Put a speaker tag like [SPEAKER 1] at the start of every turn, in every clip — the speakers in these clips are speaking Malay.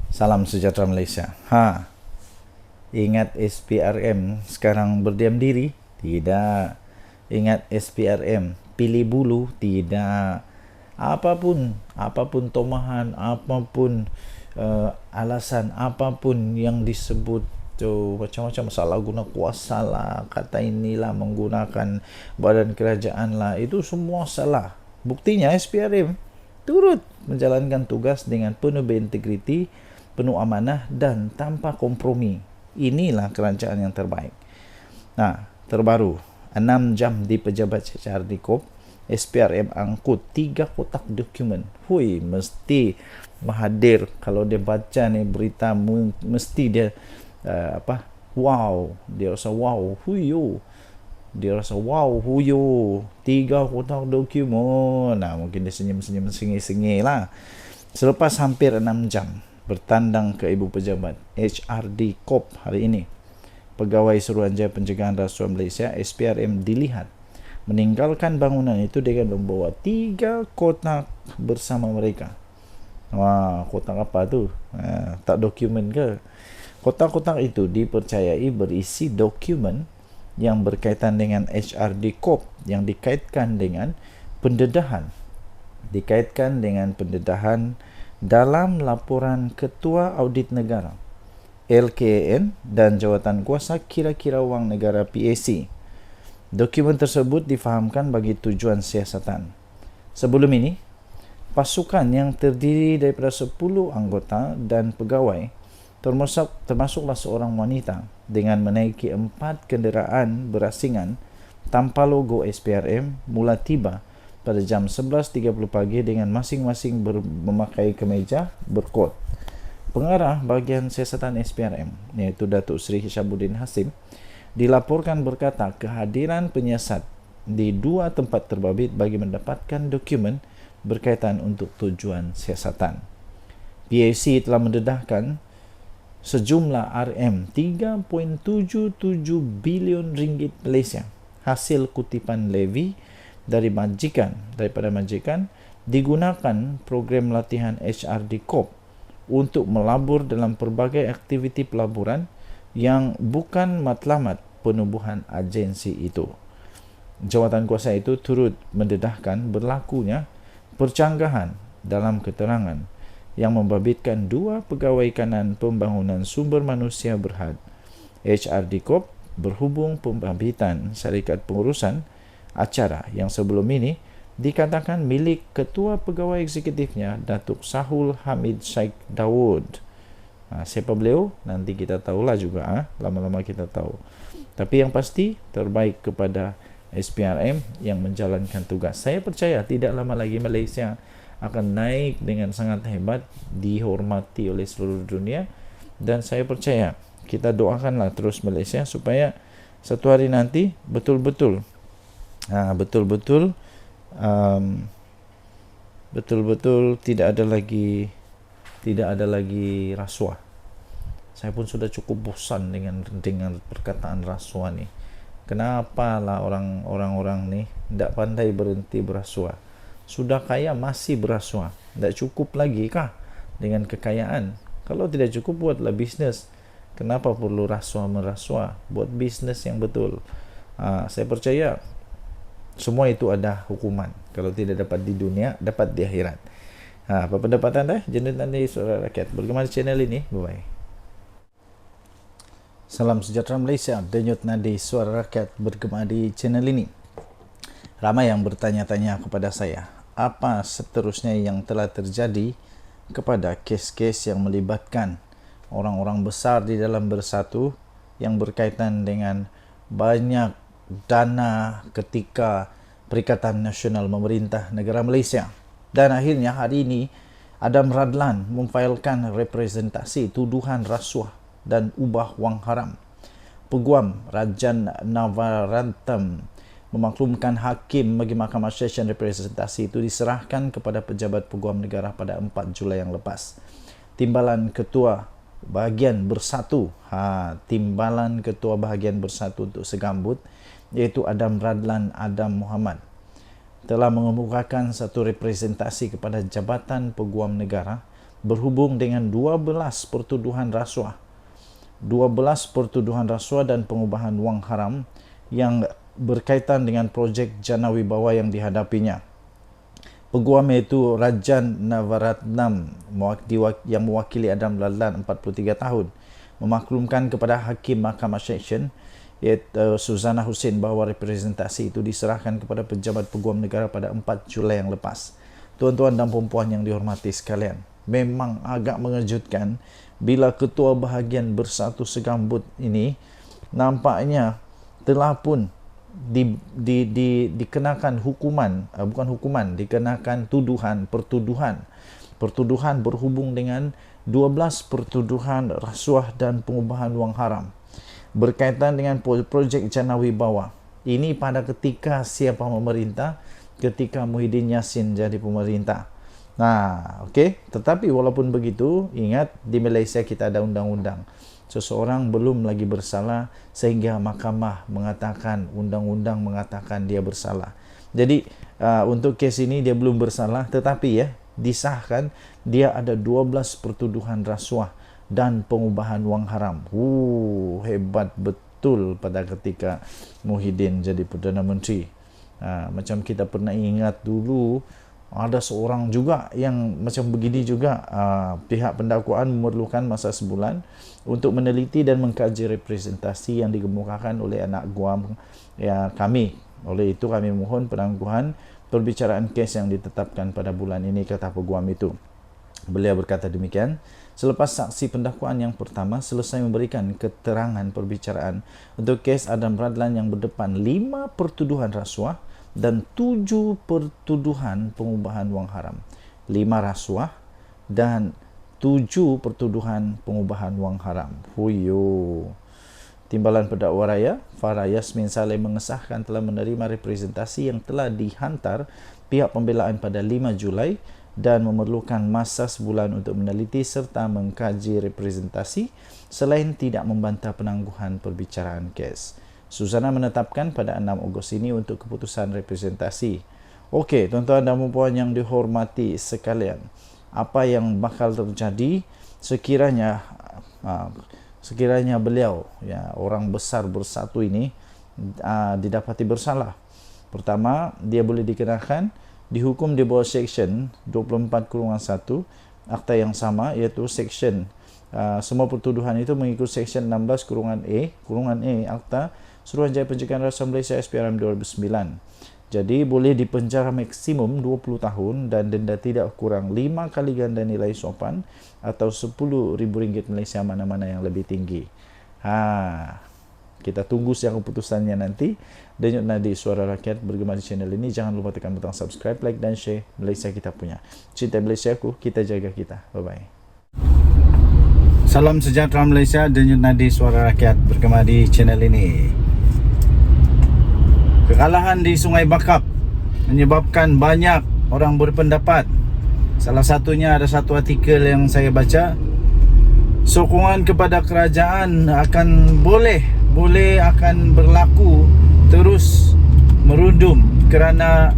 [SPEAKER 1] Salam sejahtera Malaysia. Ingat SPRM sekarang berdiam diri? Tidak. Ingat SPRM pilih bulu? Tidak. Apapun tomahan, apapun alasan, apapun yang disebut macam-macam salah guna kuasa lah, kata inilah, menggunakan badan kerajaan lah, itu semua salah. Buktinya SPRM turut menjalankan tugas dengan penuh berintegriti, penuh amanah dan tanpa kompromi. Inilah kerajaan yang terbaik. Nah, terbaru 6 jam di pejabat HRD Corp, SPRM angkut 3 kotak dokumen. Mesti mahathir kalau dia baca ni berita, mesti dia wow, dia rasa wow, dia rasa wow, 3 kotak dokumen. Nah, mungkin dia senyum-senyum sengih-sengih lah. Selepas hampir 6 jam bertandang ke ibu pejabat HRD Corp hari ini, Pegawai Suruhanjaya Pencegahan Rasuah Malaysia SPRM dilihat meninggalkan bangunan itu dengan membawa 3 kotak bersama mereka. Kotak apa tu? Tak dokumen ke? Kotak-kotak itu dipercayai berisi dokumen yang berkaitan dengan HRD Corp, yang dikaitkan dengan pendedahan dalam laporan Ketua Audit Negara LKAN dan Jawatan Kuasa Kira-kira Wang Negara PAC. Dokumen tersebut difahamkan bagi tujuan siasatan. Sebelum ini, pasukan yang terdiri daripada 10 anggota dan pegawai, termasuklah seorang wanita, dengan menaiki 4 kenderaan berasingan tanpa logo SPRM mula tiba pada jam 11.30 pagi dengan masing-masing memakai kemeja berkod. Pengarah bahagian siasatan SPRM, iaitu Datuk Seri Hishabuddin Hasim, dilaporkan berkata kehadiran penyiasat di 2 tempat terbabit bagi mendapatkan dokumen berkaitan untuk tujuan siasatan. PAC telah mendedahkan sejumlah RM3.77 bilion ringgit Malaysia hasil kutipan levy daripada majikan digunakan program latihan HRD Corp untuk melabur dalam pelbagai aktiviti pelaburan yang bukan matlamat penubuhan agensi itu. Jawatan kuasa itu turut mendedahkan berlakunya percanggahan dalam keterangan yang membabitkan 2 pegawai kanan pembangunan sumber manusia berhad HRD Corp berhubung pembabitan syarikat pengurusan acara yang sebelum ini dikatakan milik Ketua Pegawai Eksekutifnya Datuk Sahul Hamid Sheikh Daud. Siapa beliau? Nanti kita tahulah juga. Lama-lama kita tahu. Tapi yang pasti terbaik kepada SPRM yang menjalankan tugas. Saya percaya tidak lama lagi Malaysia akan naik dengan sangat hebat, dihormati oleh seluruh dunia, dan saya percaya kita doakanlah terus Malaysia supaya satu hari nanti betul-betul tidak ada lagi rasuah. Saya pun sudah cukup bosan dengan perkataan rasuah ni. Kenapa lah orang-orang ni tidak pandai berhenti berasuah? Sudah kaya masih berasuah. Tak cukup lagi kah dengan kekayaan? Kalau tidak cukup, buatlah bisnes. Kenapa perlu rasuah-merasuah? Buat bisnes yang betul. Saya percaya semua itu ada hukuman. Kalau tidak dapat di dunia, dapat di akhirat. Apa pendapat anda? Jenis Nadi Suara Rakyat. Bergema di channel ini. Bye-bye. Salam sejahtera Malaysia. Denyut Nadi Suara Rakyat bergema di channel ini. Ramai yang bertanya-tanya kepada saya, apa seterusnya yang telah terjadi kepada kes-kes yang melibatkan orang-orang besar di dalam Bersatu yang berkaitan dengan banyak dana ketika Perikatan Nasional memerintah negara Malaysia. Dan akhirnya hari ini Adam Radlan memfailkan representasi tuduhan rasuah dan ubah wang haram. Peguam Rajan Navarantam memaklumkan hakim bagi Mahkamah Session representasi itu diserahkan kepada pejabat peguam negara pada 4 Julai yang lepas. Timbalan Ketua Bahagian Bersatu, timbalan Ketua Bahagian Bersatu untuk Segambut, iaitu Adam Radlan Adam Muhammad, telah mengemukakan satu representasi kepada Jabatan Peguam Negara berhubung dengan 12 pertuduhan rasuah dan pengubahan wang haram yang berkaitan dengan projek Jana Wibawa yang dihadapinya. Peguam iaitu Rajan Navaratnam yang mewakili Adam Radlan 43 tahun memaklumkan kepada Hakim Mahkamah Seksyen iaitu Suzana Hussein bahawa representasi itu diserahkan kepada Pejabat Peguam Negara pada 4 Julai yang lepas. Tuan-tuan dan puan-puan yang dihormati sekalian, memang agak mengejutkan bila Ketua Bahagian Bersatu Segambut ini nampaknya telah pun dikenakan hukuman, dikenakan pertuduhan berhubung dengan 12 pertuduhan rasuah dan pengubahan wang haram berkaitan dengan projek Jana Wibawa. Ini pada ketika siapa memerintah, ketika Muhyiddin Yassin jadi pemerintah. Tetapi walaupun begitu, ingat di Malaysia kita ada undang-undang. Seseorang belum lagi bersalah sehingga mahkamah mengatakan, undang-undang mengatakan dia bersalah. Jadi untuk kes ini dia belum bersalah, tetapi disahkan dia ada 12 pertuduhan rasuah dan pengubahan wang haram. Hebat betul pada ketika Muhyiddin jadi Perdana Menteri. Macam kita pernah ingat dulu, ada seorang juga yang macam begini juga. Pihak pendakwaan memerlukan masa sebulan untuk meneliti dan mengkaji representasi yang dikemukakan oleh anak guam kami. Oleh itu kami mohon penangguhan perbicaraan kes yang ditetapkan pada bulan ini, kata peguam itu. Beliau berkata demikian selepas saksi pendakwaan yang pertama selesai memberikan keterangan perbicaraan untuk kes Adam Radlan yang berdepan 5 pertuduhan rasuah dan 7 pertuduhan pengubahan wang haram. 5 rasuah dan 7 pertuduhan pengubahan wang haram. Timbalan Pendakwa Raya Farah Yasmin Saleh mengesahkan telah menerima representasi yang telah dihantar pihak pembelaan pada 5 Julai dan memerlukan masa sebulan untuk meneliti serta mengkaji representasi selain tidak membantah penangguhan perbicaraan kes. Suzana menetapkan pada 6 Ogos ini untuk keputusan representasi. Okey, tuan-tuan dan puan yang dihormati sekalian, apa yang bakal terjadi sekiranya beliau, orang besar Bersatu ini didapati bersalah? Pertama, dia boleh dikenakan dihukum di bawah Seksyen 24/1 akta yang sama, iaitu Seksyen semua pertuduhan itu mengikut Seksyen 16/A Akta Suruhanjaya Pencegahan Rasuah Malaysia SPRM 2009. Jadi boleh dipenjara maksimum 20 tahun dan denda tidak kurang 5 kali ganda nilai sopan atau RM10,000 Malaysia, mana-mana yang lebih tinggi. Kita tunggu siang keputusannya nanti. Denyut nadi Suara Rakyat bergema di channel ini. Jangan lupa tekan butang subscribe, like dan share. Malaysia kita punya. Cinta Malaysia ku, kita jaga kita. Bye-bye. Salam sejahtera Malaysia. Denyut nadi Suara Rakyat bergema di channel ini. Kekalahan di Sungai Bakap menyebabkan banyak orang berpendapat. Salah satunya ada satu artikel yang saya baca, sokongan kepada kerajaan akan boleh akan berlaku terus merundum kerana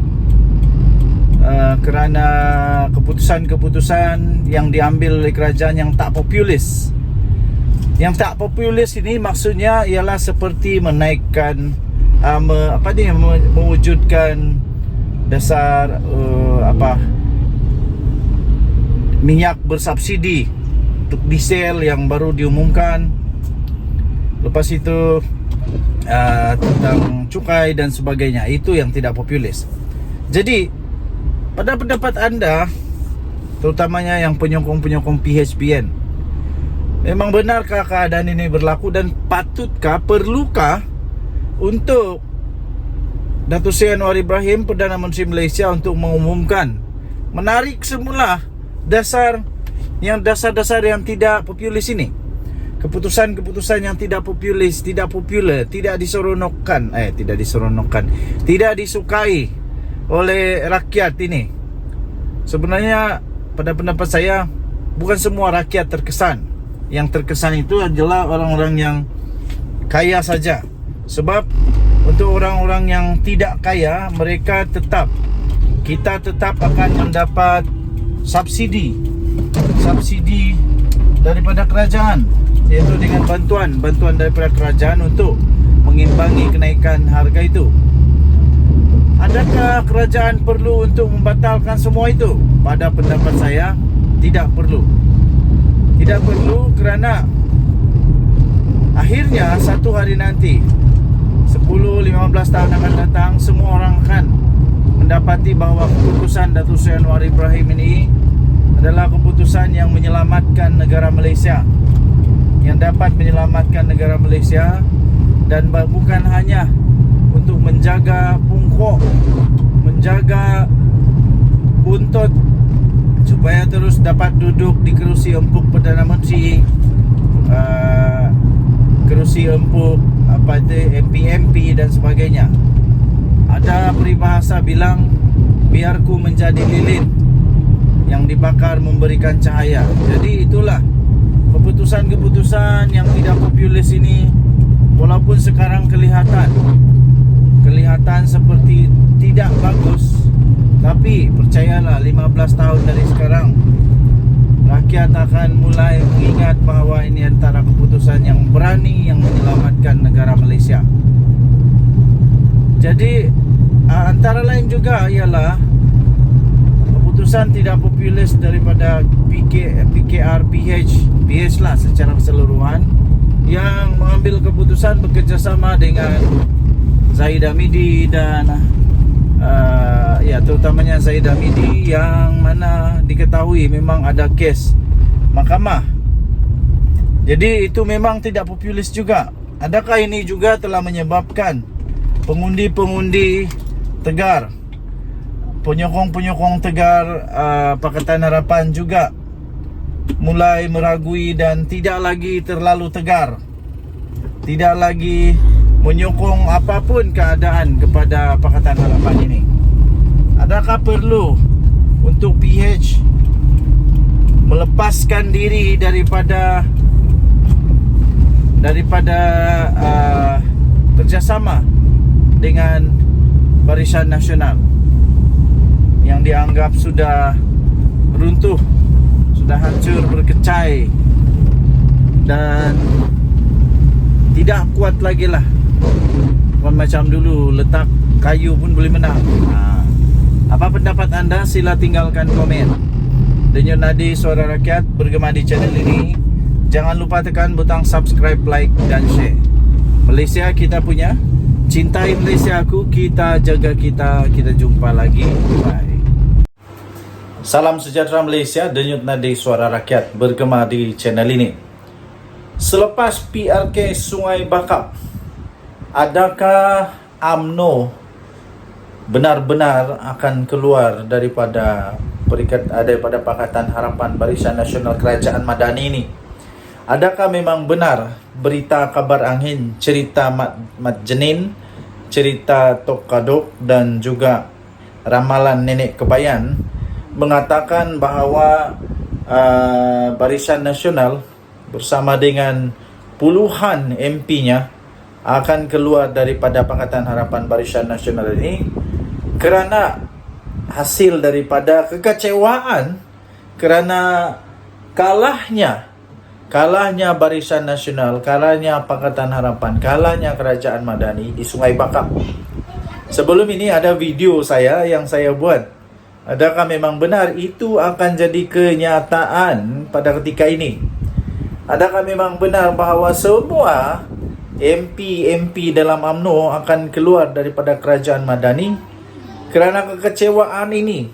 [SPEAKER 1] keputusan-keputusan yang diambil oleh kerajaan yang tak populis. Yang tak populis ini maksudnya ialah seperti menaikkan mewujudkan dasar minyak bersubsidi untuk diesel yang baru diumumkan. Lepas itu tentang cukai dan sebagainya. Itu yang tidak populis. Jadi pada pendapat anda, terutamanya yang penyokong-penyokong PHPN, memang benarkah keadaan ini berlaku dan patutkah, perlukah untuk Datuk Seri Anwar Ibrahim, Perdana Menteri Malaysia, untuk mengumumkan, menarik semula dasar-dasar yang tidak populis ini, keputusan-keputusan yang tidak populis, tidak disukai oleh rakyat ini. Sebenarnya pada pendapat saya, bukan semua rakyat terkesan. yang terkesan itu adalah orang-orang yang kaya saja. Sebab untuk orang-orang yang tidak kaya, kita tetap akan mendapat subsidi daripada kerajaan, iaitu dengan bantuan daripada kerajaan untuk mengimbangi kenaikan harga itu. Adakah kerajaan perlu untuk membatalkan semua itu? Pada pendapat saya, tidak perlu. Tidak perlu kerana akhirnya satu hari nanti 10-15 tahun akan datang, semua orang akan mendapati bahawa keputusan Datuk Seri Anwar Ibrahim ini adalah keputusan yang menyelamatkan negara Malaysia, yang dapat menyelamatkan negara Malaysia, dan bukan hanya untuk menjaga pungkok, menjaga buntut supaya terus dapat duduk di kerusi empuk Perdana Menteri, kerusi empuk MP dan sebagainya. Ada peribahasa bilang, biarku menjadi lilin yang dibakar memberikan cahaya. Jadi itulah keputusan-keputusan yang tidak populis ini, walaupun sekarang kelihatan seperti tidak bagus, tapi percayalah 15 tahun dari sekarang rakyat akan mulai mengingat bahawa ini antara keputusan yang berani yang menyelamatkan negara Malaysia. Jadi antara lain juga ialah keputusan tidak populis daripada PKR PH lah secara keseluruhan, yang mengambil keputusan bekerjasama dengan Zahid Hamidi dan terutamanya Zahid Hamidi, yang mana diketahui memang ada kes mahkamah. Jadi itu memang tidak populis juga. Adakah ini juga telah menyebabkan pengundi-pengundi tegar, penyokong-penyokong tegar Pakatan Harapan juga mulai meragui dan tidak lagi terlalu tegar, tidak lagi menyokong apapun keadaan kepada Pakatan Harapan ini? Adakah perlu untuk PH melepaskan diri daripada kerjasama dengan Barisan Nasional yang dianggap sudah runtuh, sudah hancur berkecai dan tidak kuat lagi lah? Bukan macam dulu letak kayu pun boleh menang. Apa pendapat anda? Sila tinggalkan komen. Denyut Nadi Suara Rakyat bergema di channel ini. Jangan lupa tekan butang subscribe, like dan share. Malaysia kita punya, cintai Malaysia aku, kita jaga kita. Kita jumpa lagi. Bye. Salam sejahtera Malaysia. Denyut Nadi Suara Rakyat bergema di channel ini. Selepas PRK Sungai Bakap, adakah UMNO benar-benar akan keluar daripada Pakatan Harapan Barisan Nasional Kerajaan Madani ini? Adakah memang benar berita kabar angin, cerita Mat Jenin, cerita Tok Kadok dan juga ramalan Nenek Kebayan mengatakan bahawa Barisan Nasional bersama dengan puluhan MP-nya akan keluar daripada Pakatan Harapan Barisan Nasional ini kerana hasil daripada kekecewaan kerana kalahnya Barisan Nasional, kalahnya Pakatan Harapan, kalahnya Kerajaan Madani di Sungai Bakap. Sebelum ini ada video yang saya buat. Adakah memang benar itu akan jadi kenyataan pada ketika ini? Adakah memang benar bahawa semua MP dalam UMNO akan keluar daripada Kerajaan Madani kerana kekecewaan ini?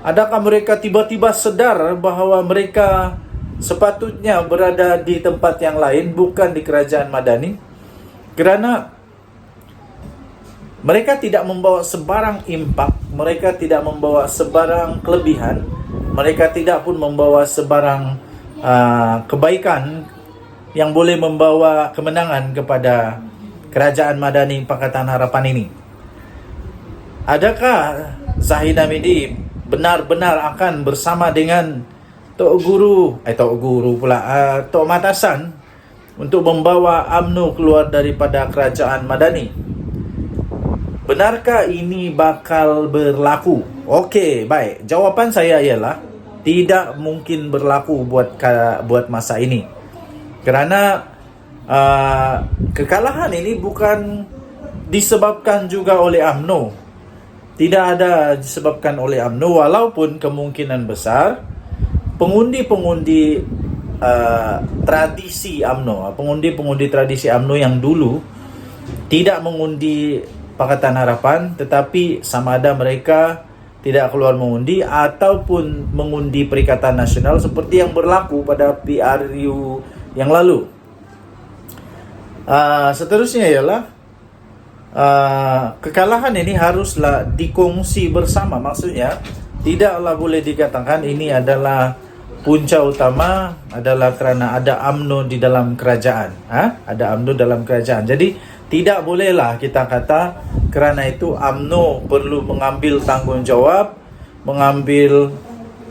[SPEAKER 1] Adakah mereka tiba-tiba sedar bahawa mereka sepatutnya berada di tempat yang lain, bukan di Kerajaan Madani, kerana mereka tidak membawa sebarang impak, mereka tidak membawa sebarang kelebihan, mereka tidak pun membawa sebarang kebaikan yang boleh membawa kemenangan kepada Kerajaan Madani Pakatan Harapan ini. Adakah Zahid Hamidi benar-benar akan bersama dengan Tok Guru pula, Tok Matasan untuk membawa UMNO keluar daripada kerajaan Madani. Benarkah ini bakal berlaku? Okey, baik. Jawapan saya ialah tidak mungkin berlaku buat masa ini. Kerana kekalahan ini bukan disebabkan juga oleh UMNO. Tidak ada disebabkan oleh UMNO, walaupun kemungkinan besar pengundi-pengundi tradisi UMNO, pengundi-pengundi tradisi UMNO yang dulu tidak mengundi Pakatan Harapan, tetapi sama ada mereka tidak keluar mengundi ataupun mengundi Perikatan Nasional seperti yang berlaku pada PRU yang lalu. Seterusnya ialah kekalahan ini haruslah dikongsi bersama. Maksudnya tidaklah boleh dikatakan ini adalah punca utama adalah kerana ada UMNO di dalam kerajaan. Ada UMNO dalam kerajaan. Jadi tidak bolehlah kita kata kerana itu UMNO perlu mengambil tanggungjawab, mengambil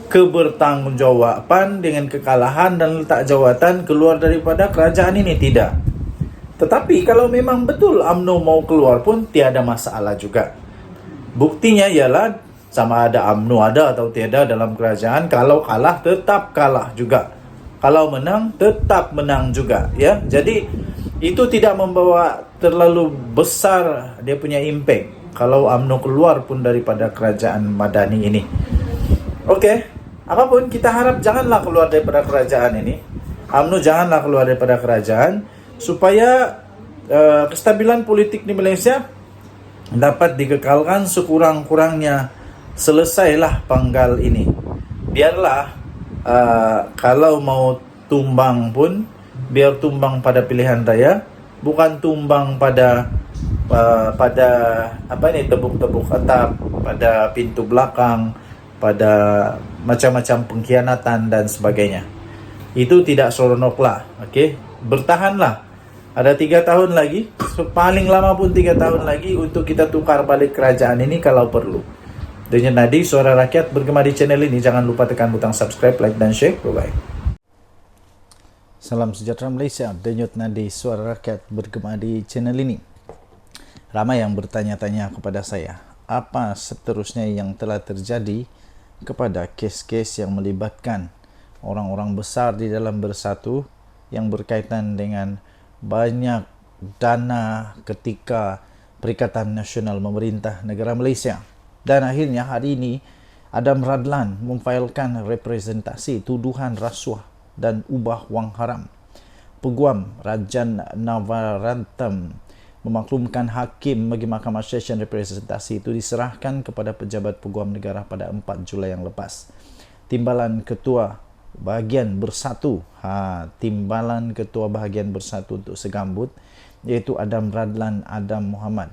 [SPEAKER 1] kebertanggungjawaban dengan kekalahan dan letak jawatan keluar daripada kerajaan ini. Tidak. Tetapi kalau memang betul UMNO mau keluar pun tiada masalah juga. Buktinya ialah sama ada UMNO ada atau tiada dalam kerajaan, kalau kalah tetap kalah juga, kalau menang tetap menang juga, ya. Jadi itu tidak membawa terlalu besar dia punya impact kalau UMNO keluar pun daripada kerajaan Madani ini. Okey, apapun kita harap janganlah keluar daripada kerajaan ini. UMNO janganlah keluar daripada kerajaan supaya kestabilan politik di Malaysia dapat dikekalkan sekurang-kurangnya. Selesailah panggal ini. Biarlah kalau mau tumbang pun biar tumbang pada pilihan raya, bukan tumbang pada tebuk-tebuk atap, pada pintu belakang, pada macam-macam pengkhianatan dan sebagainya. Itu tidak seronoklah. Okey, bertahanlah. Ada 3 tahun lagi, paling lama pun 3 tahun lagi untuk kita tukar balik kerajaan ini kalau perlu. Denyut Nadi, Suara Rakyat bergema di channel ini. Jangan lupa tekan butang subscribe, like dan share. Bye-bye. Salam sejahtera Malaysia. Denyut Nadi, Suara Rakyat bergema di channel ini. Ramai yang bertanya-tanya kepada saya, apa seterusnya yang telah terjadi kepada kes-kes yang melibatkan orang-orang besar di dalam Bersatu yang berkaitan dengan banyak dana ketika Perikatan Nasional memerintah negara Malaysia. Dan akhirnya hari ini Adam Radlan memfailkan representasi tuduhan rasuah dan ubah wang haram. Peguam Rajan Navaratnam memaklumkan hakim bagi Mahkamah Session representasi itu diserahkan kepada pejabat peguam negara pada 4 Julai yang lepas. Timbalan Ketua Bahagian Bersatu, Timbalan Ketua Bahagian Bersatu untuk Segambut, iaitu Adam Radlan Adam Muhammad,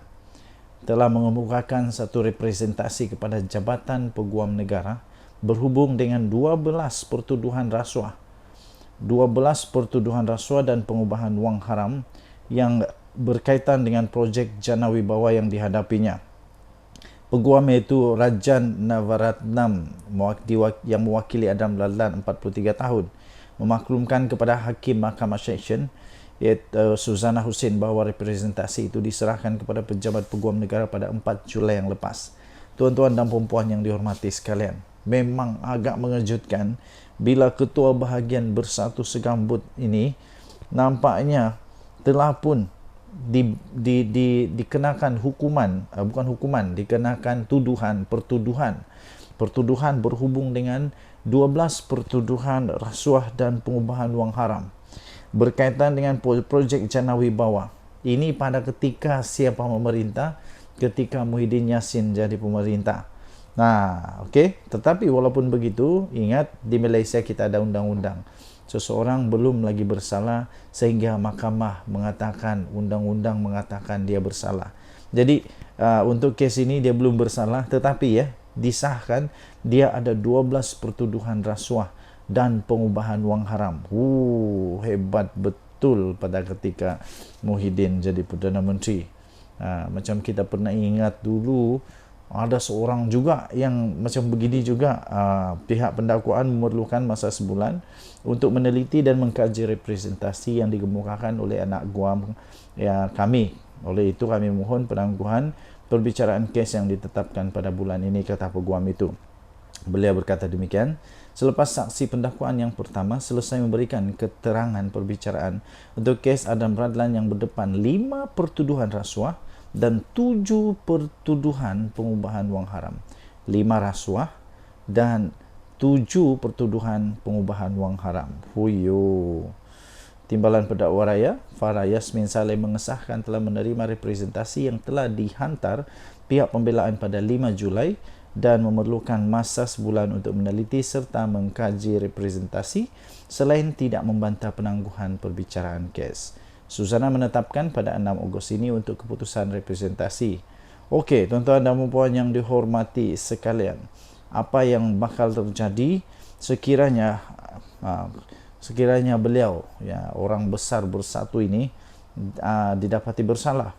[SPEAKER 1] telah mengemukakan satu representasi kepada Jabatan Peguam Negara berhubung dengan 12 pertuduhan rasuah dan pengubahan wang haram yang berkaitan dengan projek Jana Wibawa yang dihadapinya. Peguam iaitu Rajan Navaratnam yang mewakili Adam Radlan 43 tahun memaklumkan kepada Hakim Mahkamah Session iaitu Suzana Hussein bahawa representasi itu diserahkan kepada pejabat peguam negara pada 4 Julai yang lepas. Tuan-tuan dan puan-puan yang dihormati sekalian, memang agak mengejutkan bila Ketua Bahagian Bersatu Segambut ini nampaknya telah pun dikenakan hukuman, dikenakan pertuduhan berhubung dengan 12 pertuduhan rasuah dan pengubahan wang haram berkaitan dengan projek Jana Wibawa. Ini pada ketika siapa memerintah? Ketika Muhyiddin Yassin jadi pemerintah. Okey. Tetapi walaupun begitu, ingat di Malaysia kita ada undang-undang. Seseorang belum lagi bersalah sehingga mahkamah mengatakan, undang-undang mengatakan dia bersalah. Jadi untuk kes ini dia belum bersalah, tetapi disahkan dia ada 12 pertuduhan rasuah dan pengubahan wang haram. Hebat betul pada ketika Muhyiddin jadi Perdana Menteri. Macam kita pernah ingat dulu Ada seorang juga yang macam begini juga, pihak pendakwaan memerlukan masa sebulan untuk meneliti dan mengkaji representasi yang dikemukakan oleh anak guam kami. Oleh itu kami mohon penangguhan perbicaraan kes yang ditetapkan pada bulan ini, kata peguam itu. Beliau berkata demikian selepas saksi pendakwaan yang pertama selesai memberikan keterangan perbicaraan untuk kes Adam Radlan yang berdepan 5 pertuduhan rasuah dan 7 pertuduhan pengubahan wang haram. 5 rasuah dan 7 pertuduhan pengubahan wang haram. Huyo. Timbalan Pendakwa Raya Farah Yasmin Saleh mengesahkan telah menerima representasi yang telah dihantar pihak pembelaan pada 5 Julai dan memerlukan masa sebulan untuk meneliti serta mengkaji representasi selain tidak membantah penangguhan perbicaraan kes. Susana menetapkan pada 6 Ogos ini untuk keputusan representasi. Okey, tuan-tuan dan puan yang dihormati sekalian, apa yang bakal terjadi sekiranya beliau, orang besar bersatu ini didapati bersalah?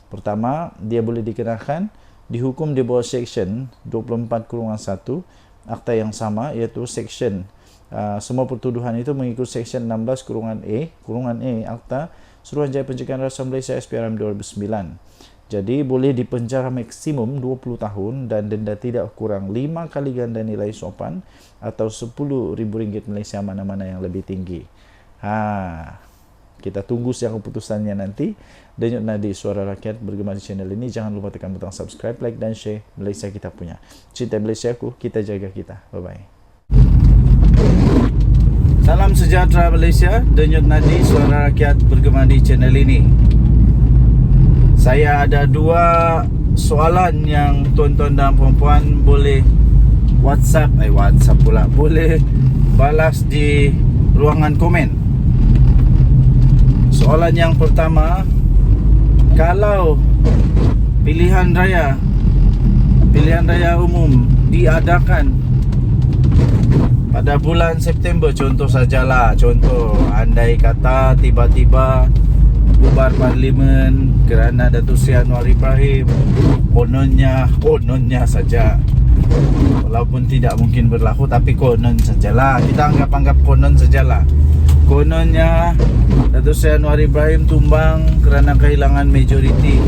[SPEAKER 1] Pertama, dia boleh dikenakan dihukum di bawah Seksyen 24/1 Akta yang sama, iaitu Seksyen semua pertuduhan itu mengikut Seksyen 16/A Akta Suruhanjaya Pencegahan Rasuah Malaysia SPRM 2009. Jadi boleh dipenjara maksimum 20 tahun dan denda tidak kurang 5 kali ganda nilai sopan atau RM10,000 Malaysia, mana-mana yang lebih tinggi. Kita tunggu siang keputusannya nanti. Denyut nadi Suara Rakyat bergema di channel ini. Jangan lupa tekan butang subscribe, like dan share. Malaysia kita punya. Cinta Malaysia aku, kita jaga kita. Bye-bye. Salam sejahtera Malaysia. Denyut nadi Suara Rakyat bergema di channel ini. Saya ada 2 soalan yang tuan-tuan dan puan-puan boleh WhatsApp pula, boleh balas di ruangan komen. Soalan yang pertama, kalau pilihan raya umum diadakan pada bulan September, contoh andai kata tiba-tiba bubar parlimen kerana Datuk Seri Anwar Ibrahim, kononnya saja, walaupun tidak mungkin berlaku, tapi konon sajalah, kita anggap konon sajalah. Kononnya Datuk Seri Anwar Ibrahim tumbang kerana kehilangan majoriti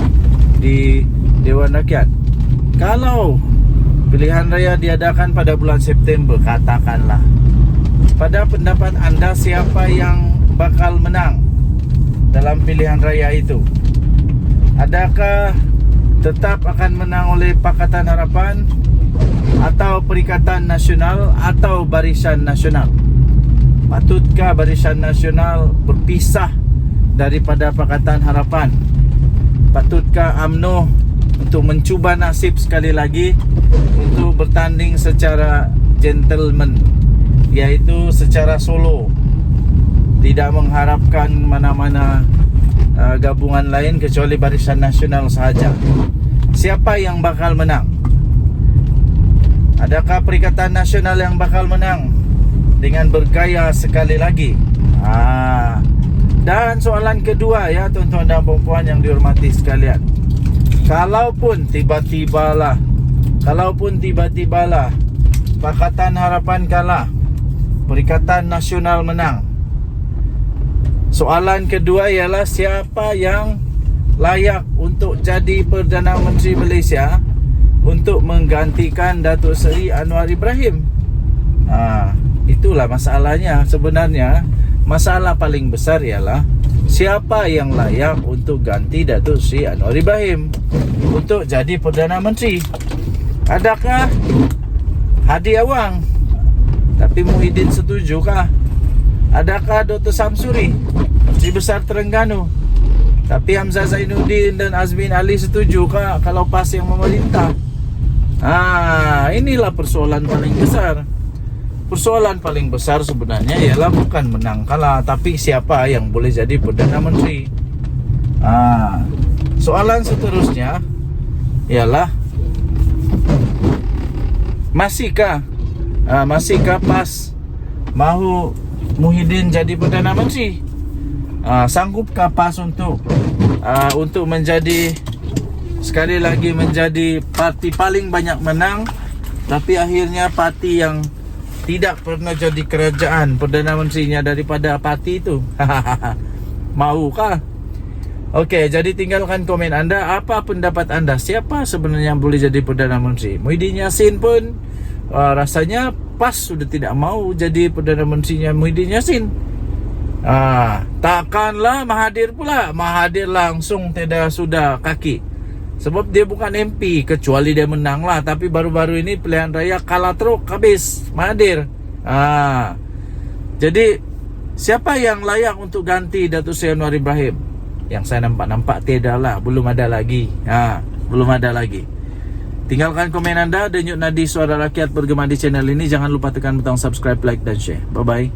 [SPEAKER 1] di Dewan Rakyat. Kalau pilihan raya diadakan pada bulan September, katakanlah, pada pendapat anda siapa yang bakal menang dalam pilihan raya itu? Adakah tetap akan menang oleh Pakatan Harapan atau Perikatan Nasional atau Barisan Nasional? Patutkah Barisan Nasional berpisah daripada Pakatan Harapan? Patutkah UMNO untuk mencuba nasib sekali lagi untuk bertanding secara gentleman, iaitu secara solo, tidak mengharapkan mana-mana gabungan lain kecuali Barisan Nasional sahaja? Siapa yang bakal menang? Adakah Perikatan Nasional yang bakal menang dengan bergaya sekali lagi? Dan soalan kedua, ya tuan-tuan dan puan-puan yang dihormati sekalian, kalaupun tiba-tibalah Pakatan Harapan kalah, Perikatan Nasional menang, soalan kedua ialah siapa yang layak untuk jadi Perdana Menteri Malaysia untuk menggantikan Datuk Seri Anwar Ibrahim? Itulah masalahnya sebenarnya. Masalah paling besar ialah siapa yang layak untuk ganti Datuk Seri Anwar Ibrahim untuk jadi Perdana Menteri. Adakah Hadi Awang tapi Muhyiddin setujukah? Adakah Dr. Samsuri, Menteri Besar Terengganu, tapi Hamzah Zainuddin dan Azmin Ali setujukah kalau PAS yang memerintah? Inilah persoalan paling besar. Persoalan paling besar sebenarnya ialah bukan menang kalah, tapi siapa yang boleh jadi Perdana Menteri. Soalan seterusnya ialah masihkah PAS mahu Muhyiddin jadi Perdana Menteri? Sanggupkah PAS untuk menjadi sekali lagi menjadi parti paling banyak menang, tapi akhirnya parti yang tidak pernah jadi kerajaan Perdana Menterinya daripada parti itu. Maukah? Okey, jadi tinggalkan komen anda. Apa pendapat anda? Siapa sebenarnya yang boleh jadi Perdana Menteri? Muhyiddin Yassin pun rasanya PAS sudah tidak mau jadi Perdana Menterinya Muhyiddin Yassin. Takkanlah Mahathir pula. Mahathir langsung tidak sudah kaki. Sebab dia bukan MP, kecuali dia menang lah. Tapi baru-baru ini pilihan raya kalah teruk, habis Mahathir. Jadi siapa yang layak untuk ganti Datuk Seri Anwar Ibrahim? Yang saya nampak tiada lah, belum ada lagi. Belum ada lagi. Tinggalkan komen anda. Denyut nadi suara rakyat bergema di channel ini. Jangan lupa tekan butang subscribe, like dan share. Bye bye.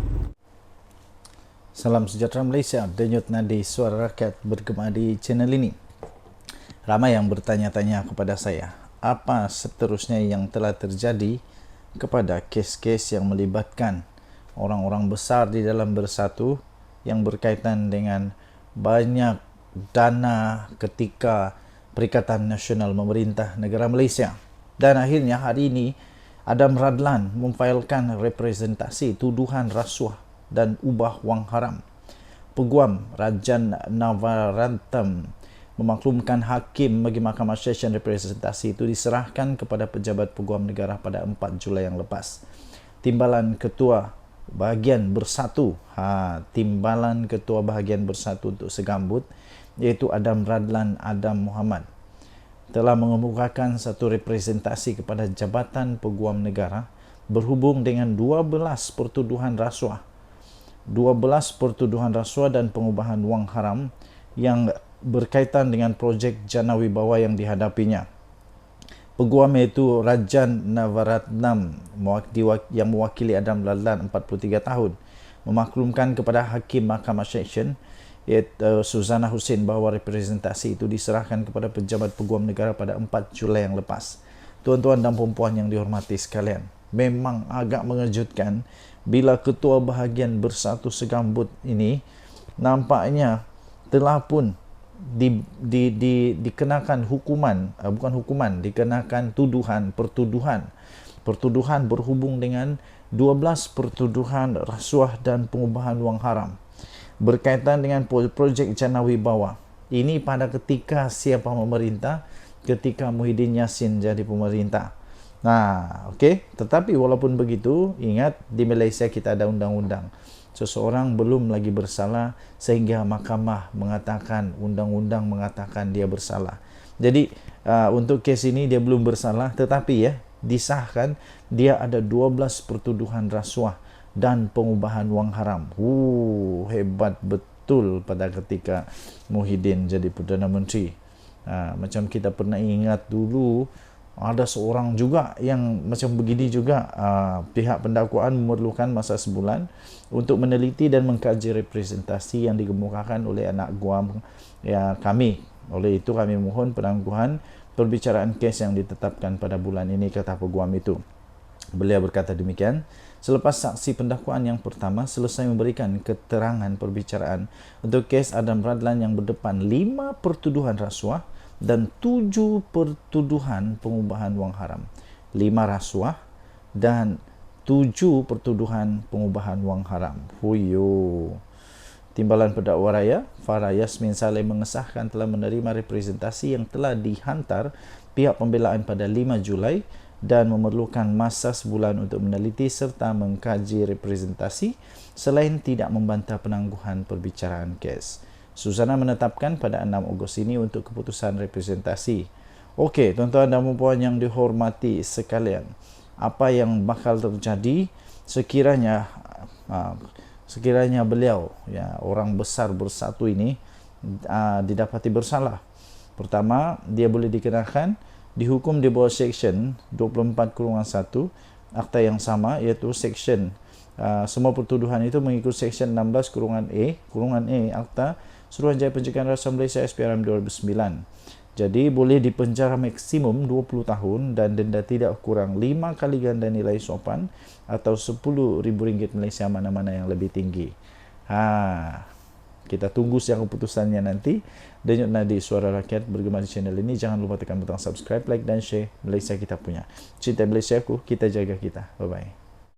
[SPEAKER 1] Salam sejahtera Malaysia. Denyut nadi suara rakyat bergema di channel ini. Ramai yang bertanya-tanya kepada saya, apa seterusnya yang telah terjadi kepada kes-kes yang melibatkan orang-orang besar di dalam Bersatu yang berkaitan dengan banyak dana ketika Perikatan Nasional memerintah negara Malaysia. Dan akhirnya hari ini Adam Radlan memfailkan representasi tuduhan rasuah dan ubah wang haram. Peguam Rajan Navaratnam memaklumkan hakim bagi Mahkamah Session representasi itu diserahkan kepada pejabat peguam negara pada 4 Julai yang lepas. Timbalan Ketua Bahagian Bersatu, Timbalan Ketua Bahagian Bersatu untuk Segambut, iaitu Adam Radlan Adam Muhammad, telah mengemukakan satu representasi kepada Jabatan Peguam Negara berhubung dengan 12 pertuduhan rasuah dan pengubahan wang haram yang berkaitan dengan projek Jana Wibawa yang dihadapinya. Peguam iaitu Rajan Navaratnam yang mewakili Adam Radlan 43 tahun memaklumkan kepada Hakim Mahkamah Seksyen iaitu Suzana Hussein bahawa representasi itu diserahkan kepada pejabat peguam negara pada 4 Julai yang lepas. Tuan-tuan dan puan-puan yang dihormati sekalian, memang agak mengejutkan bila Ketua Bahagian Bersatu Segambut ini nampaknya telah pun dikenakan hukuman, dikenakan pertuduhan berhubung dengan 12 pertuduhan rasuah dan pengubahan wang haram berkaitan dengan projek Jana Wibawa. Ini pada ketika siapa memerintah? Ketika Muhyiddin Yassin jadi pemerintah. Okey. Tetapi walaupun begitu, ingat di Malaysia kita ada undang-undang. Seseorang belum lagi bersalah sehingga mahkamah mengatakan, undang-undang mengatakan dia bersalah. Jadi untuk kes ini dia belum bersalah, tetapi disahkan dia ada 12 pertuduhan rasuah dan pengubahan wang haram. Hebat betul pada ketika Muhyiddin jadi Perdana Menteri. Macam kita pernah ingat dulu, ada seorang juga yang macam begini juga. Pihak pendakwaan memerlukan masa sebulan untuk meneliti dan mengkaji representasi yang dikemukakan oleh anak guam kami. Oleh itu kami mohon penangguhan perbicaraan kes yang ditetapkan pada bulan ini, kata peguam itu. Beliau berkata demikian selepas saksi pendakwaan yang pertama selesai memberikan keterangan perbicaraan untuk kes Adam Radlan yang berdepan 5 pertuduhan rasuah dan 7 pertuduhan pengubahan wang haram. 5 rasuah dan 7 pertuduhan pengubahan wang haram. Timbalan Pendakwa Raya Farah Yasmin Saleh mengesahkan telah menerima representasi yang telah dihantar pihak pembelaan pada 5 Julai dan memerlukan masa sebulan untuk meneliti serta mengkaji representasi selain tidak membantah penangguhan perbicaraan kes. Suzana menetapkan pada 6 Ogos ini untuk keputusan representasi. Okey, tuan-tuan dan puan yang dihormati sekalian, apa yang bakal terjadi sekiranya beliau, orang besar Bersatu ini didapati bersalah? Pertama, dia boleh dikenakan dihukum di bawah Seksyen 24/1 Akta yang sama, iaitu Seksyen semua pertuduhan itu mengikut Seksyen 16/A Akta Suruhanjaya Pencegahan Rasuah Malaysia SPRM 2009. Jadi boleh dipenjara maksimum 20 tahun dan denda tidak kurang 5 kali ganda nilai sopan atau RM10,000 Malaysia, mana-mana yang lebih tinggi. Kita tunggu siang keputusannya nanti. Denyut Nadi Suara Rakyat bergema di channel ini. Jangan lupa tekan butang subscribe, like dan share. Malaysia kita punya. Cinta Malaysia aku, kita jaga kita. Bye-bye.